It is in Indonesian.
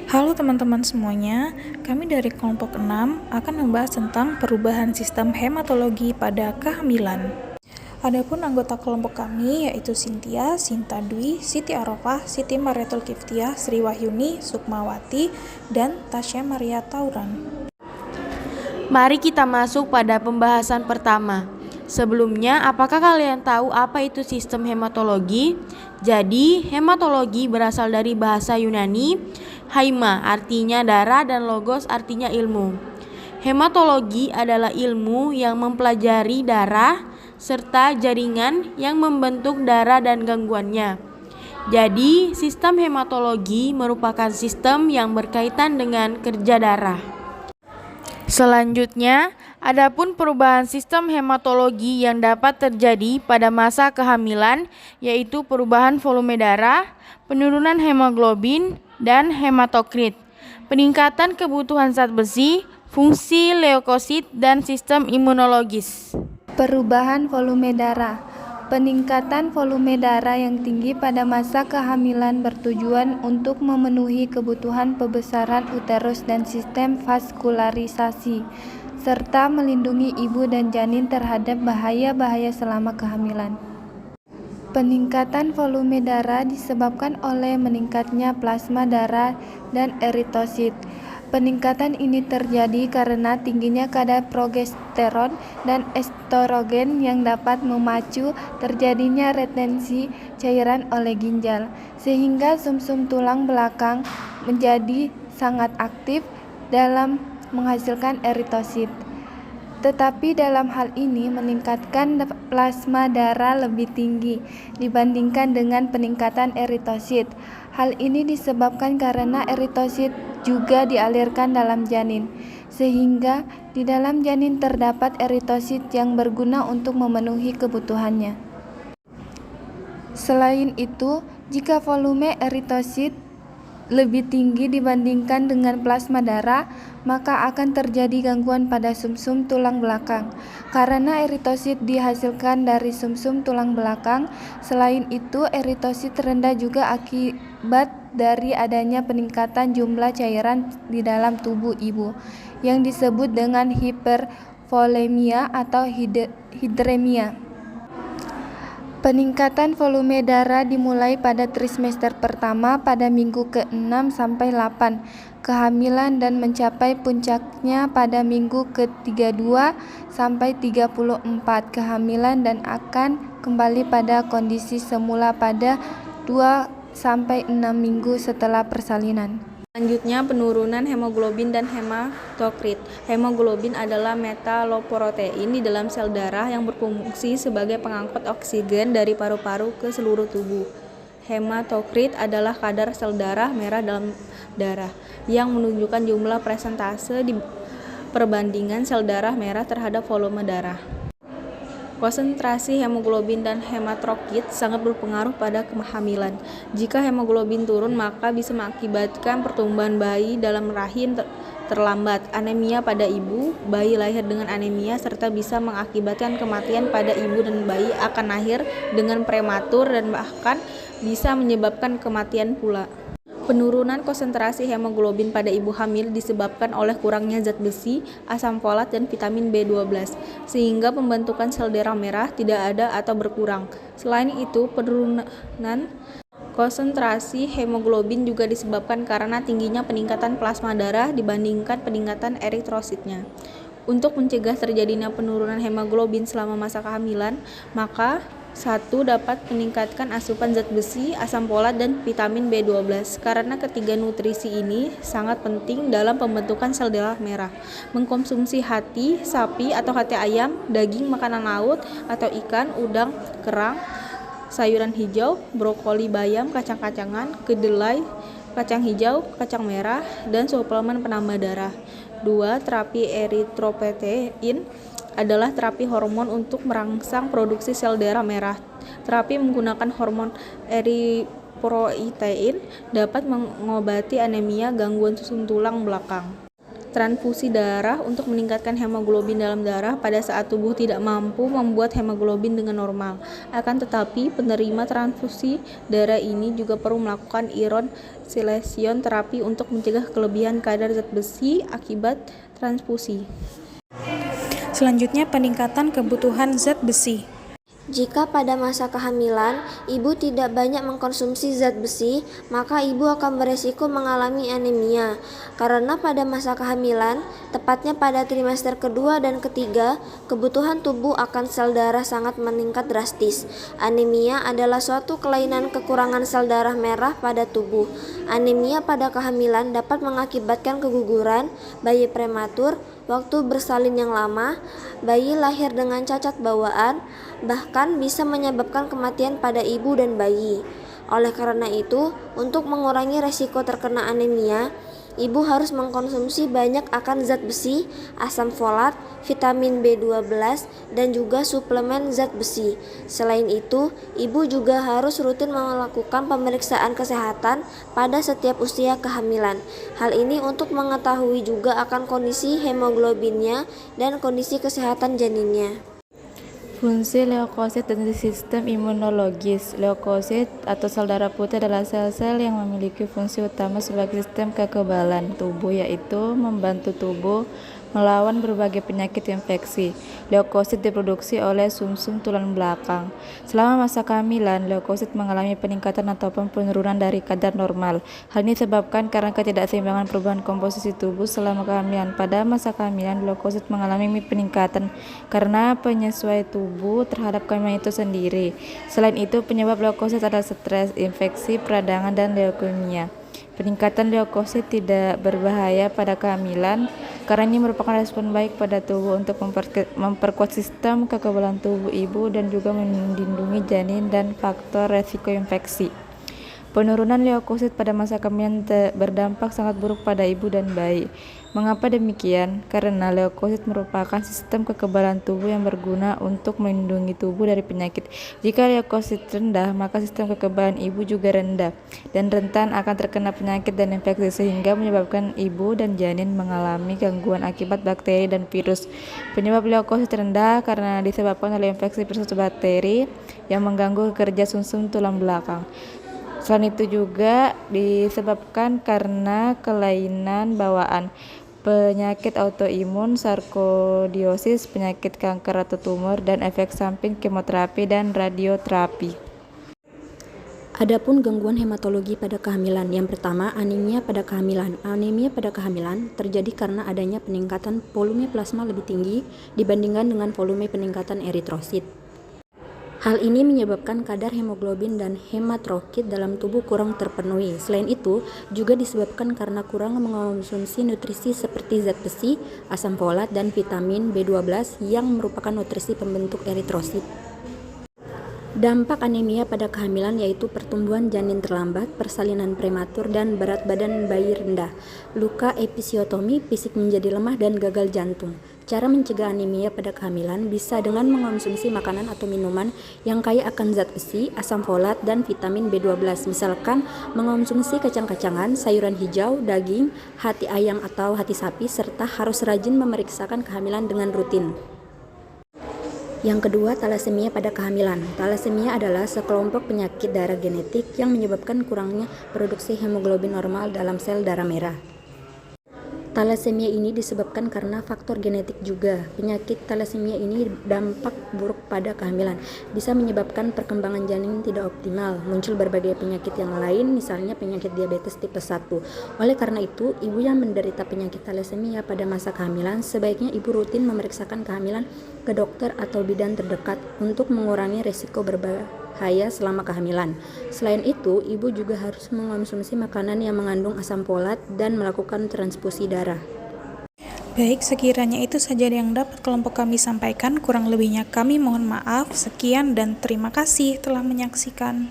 Halo teman-teman semuanya, kami dari kelompok 6 akan membahas tentang perubahan sistem hematologi pada kehamilan. Adapun anggota kelompok kami yaitu Cynthia, Sinta Dwi, Siti Arofah, Siti Mariatul Kiftiah, Sri Wahyuni, Sukmawati, dan Tasya Maria Tauran. Mari kita masuk pada pembahasan pertama. Sebelumnya, apakah kalian tahu apa itu sistem hematologi? Jadi, hematologi berasal dari bahasa Yunani, haima artinya darah dan logos artinya ilmu. Hematologi adalah ilmu yang mempelajari darah serta jaringan yang membentuk darah dan gangguannya. Jadi, sistem hematologi merupakan sistem yang berkaitan dengan kerja darah. Selanjutnya, adapun perubahan sistem hematologi yang dapat terjadi pada masa kehamilan yaitu perubahan volume darah, penurunan hemoglobin, dan hematokrit, peningkatan kebutuhan zat besi, fungsi leukosit, dan sistem imunologis. Perubahan volume darah. Peningkatan volume darah yang tinggi pada masa kehamilan bertujuan untuk memenuhi kebutuhan pembesaran uterus dan sistem vaskularisasi, serta melindungi ibu dan janin terhadap bahaya-bahaya selama kehamilan. Peningkatan volume darah disebabkan oleh meningkatnya plasma darah dan eritosit. Peningkatan ini terjadi karena tingginya kadar progesteron dan estrogen yang dapat memacu terjadinya retensi cairan oleh ginjal, sehingga sumsum tulang belakang menjadi sangat aktif dalam menghasilkan eritosit. Tetapi dalam hal ini meningkatkan plasma darah lebih tinggi dibandingkan dengan peningkatan eritosit. Hal ini disebabkan karena eritosit juga dialirkan dalam janin, sehingga di dalam janin terdapat eritosit yang berguna untuk memenuhi kebutuhannya. Selain itu, jika volume eritosit lebih tinggi dibandingkan dengan plasma darah, maka akan terjadi gangguan pada sumsum tulang belakang. Karena eritosit dihasilkan dari sumsum tulang belakang, selain itu eritosit rendah juga akibat dari adanya peningkatan jumlah cairan di dalam tubuh ibu, yang disebut dengan hipervolemia atau hidremia. Peningkatan volume darah dimulai pada trimester pertama pada minggu ke-6 sampai 8 kehamilan dan mencapai puncaknya pada minggu ke-32 sampai 34 kehamilan dan akan kembali pada kondisi semula pada 2 sampai 6 minggu setelah persalinan. Selanjutnya, penurunan hemoglobin dan hematokrit. Hemoglobin adalah metaloprotein di dalam sel darah yang berfungsi sebagai pengangkut oksigen dari paru-paru ke seluruh tubuh. Hematokrit adalah kadar sel darah merah dalam darah yang menunjukkan jumlah persentase di perbandingan sel darah merah terhadap volume darah. Konsentrasi hemoglobin dan hematokrit sangat berpengaruh pada kehamilan. Jika hemoglobin turun, maka bisa mengakibatkan pertumbuhan bayi dalam rahim terlambat, anemia pada ibu, bayi lahir dengan anemia, serta bisa mengakibatkan kematian pada ibu dan bayi akan lahir dengan prematur dan bahkan bisa menyebabkan kematian pula. Penurunan konsentrasi hemoglobin pada ibu hamil disebabkan oleh kurangnya zat besi, asam folat, dan vitamin B12, sehingga pembentukan sel darah merah tidak ada atau berkurang. Selain itu, penurunan konsentrasi hemoglobin juga disebabkan karena tingginya peningkatan plasma darah dibandingkan peningkatan eritrositnya. Untuk mencegah terjadinya penurunan hemoglobin selama masa kehamilan, maka 1. Dapat meningkatkan asupan zat besi, asam folat, dan vitamin B12 karena ketiga nutrisi ini sangat penting dalam pembentukan sel darah merah. Mengkonsumsi hati sapi atau hati ayam, daging makanan laut atau ikan, udang, kerang, sayuran hijau, brokoli, bayam, kacang-kacangan, kedelai, kacang hijau, kacang merah, dan suplemen penambah darah. 2. Terapi eritropoietin adalah terapi hormon untuk merangsang produksi sel darah merah. Terapi menggunakan hormon eritropoietin dapat mengobati anemia, gangguan susun tulang belakang. transfusi darah untuk meningkatkan hemoglobin dalam darah pada saat tubuh tidak mampu membuat hemoglobin dengan normal. Akan tetapi, penerima transfusi darah ini juga perlu melakukan iron silation terapi untuk mencegah kelebihan kadar zat besi akibat transfusi. Selanjutnya, peningkatan kebutuhan zat besi. Jika pada masa kehamilan, ibu tidak banyak mengkonsumsi zat besi, maka ibu akan beresiko mengalami anemia. Karena pada masa kehamilan, tepatnya pada trimester kedua dan ketiga, kebutuhan tubuh akan sel darah sangat meningkat drastis. Anemia adalah suatu kelainan kekurangan sel darah merah pada tubuh. Anemia pada kehamilan dapat mengakibatkan keguguran, bayi prematur, waktu bersalin yang lama, bayi lahir dengan cacat bawaan, bahkan bisa menyebabkan kematian pada ibu dan bayi. Oleh karena itu, untuk mengurangi resiko terkena anemia, ibu harus mengkonsumsi banyak akan zat besi, asam folat, vitamin B12, dan juga suplemen zat besi. Selain itu, ibu juga harus rutin melakukan pemeriksaan kesehatan pada setiap usia kehamilan. Hal ini untuk mengetahui juga akan kondisi hemoglobinnya dan kondisi kesehatan janinnya. Fungsi leukosit dan sistem imunologis. Leukosit atau sel darah putih adalah sel-sel yang memiliki fungsi utama sebagai sistem kekebalan tubuh, yaitu membantu tubuh melawan berbagai penyakit infeksi. Leukosit diproduksi oleh sumsum tulang belakang. Selama masa kehamilan, leukosit mengalami peningkatan ataupun penurunan dari kadar normal. Hal ini disebabkan karena ketidakseimbangan perubahan komposisi tubuh selama kehamilan. Pada masa kehamilan, leukosit mengalami peningkatan karena penyesuaian tubuh terhadap kehamilan itu sendiri. Selain itu, penyebab leukosit adalah stres, infeksi, peradangan, dan leukemia. Peningkatan leukosit tidak berbahaya pada kehamilan karena ini merupakan respon baik pada tubuh untuk memperkuat sistem kekebalan tubuh ibu dan juga melindungi janin dan faktor resiko infeksi. Penurunan leukosit pada masa kehamilan berdampak sangat buruk pada ibu dan bayi. Mengapa demikian? Karena leukosit merupakan sistem kekebalan tubuh yang berguna untuk melindungi tubuh dari penyakit. Jika leukosit rendah, maka sistem kekebalan ibu juga rendah dan rentan akan terkena penyakit dan infeksi sehingga menyebabkan ibu dan janin mengalami gangguan akibat bakteri dan virus. Penyebab leukosit rendah karena disebabkan oleh infeksi virus atau bakteri yang mengganggu kerja sumsum tulang belakang. Selain itu juga disebabkan karena kelainan bawaan, penyakit autoimun, sarkoidosis, penyakit kanker atau tumor, dan efek samping kemoterapi dan radioterapi. Adapun gangguan hematologi pada kehamilan, yang pertama anemia pada kehamilan. Anemia pada kehamilan terjadi karena adanya peningkatan volume plasma lebih tinggi dibandingkan dengan volume peningkatan eritrosit. Hal ini menyebabkan kadar hemoglobin dan hematkrit dalam tubuh kurang terpenuhi. Selain itu, juga disebabkan karena kurang mengonsumsi nutrisi seperti zat besi, asam folat, dan vitamin B12 yang merupakan nutrisi pembentuk eritrosit. Dampak anemia pada kehamilan yaitu pertumbuhan janin terlambat, persalinan prematur, dan berat badan bayi rendah, luka episiotomi, fisik menjadi lemah, dan gagal jantung. Cara mencegah anemia pada kehamilan bisa dengan mengonsumsi makanan atau minuman yang kaya akan zat besi, asam folat, dan vitamin B12. Misalkan mengonsumsi kacang-kacangan, sayuran hijau, daging, hati ayam atau hati sapi, serta harus rajin memeriksakan kehamilan dengan rutin. Yang kedua, talasemia pada kehamilan. Talasemia adalah sekelompok penyakit darah genetik yang menyebabkan kurangnya produksi hemoglobin normal dalam sel darah merah. Talasemia ini disebabkan karena faktor genetik juga. Penyakit talasemia ini dampak buruk pada kehamilan, bisa menyebabkan perkembangan janin tidak optimal, muncul berbagai penyakit yang lain, misalnya penyakit diabetes tipe 1. Oleh karena itu, ibu yang menderita penyakit talasemia pada masa kehamilan, sebaiknya ibu rutin memeriksakan kehamilan ke dokter atau bidan terdekat untuk mengurangi risiko berbahaya selama kehamilan. Selain itu, ibu juga harus mengonsumsi makanan yang mengandung asam folat dan melakukan transfusi darah. Baik, sekiranya itu saja yang dapat kelompok kami sampaikan. Kurang lebihnya kami mohon maaf. Sekian dan terima kasih telah menyaksikan.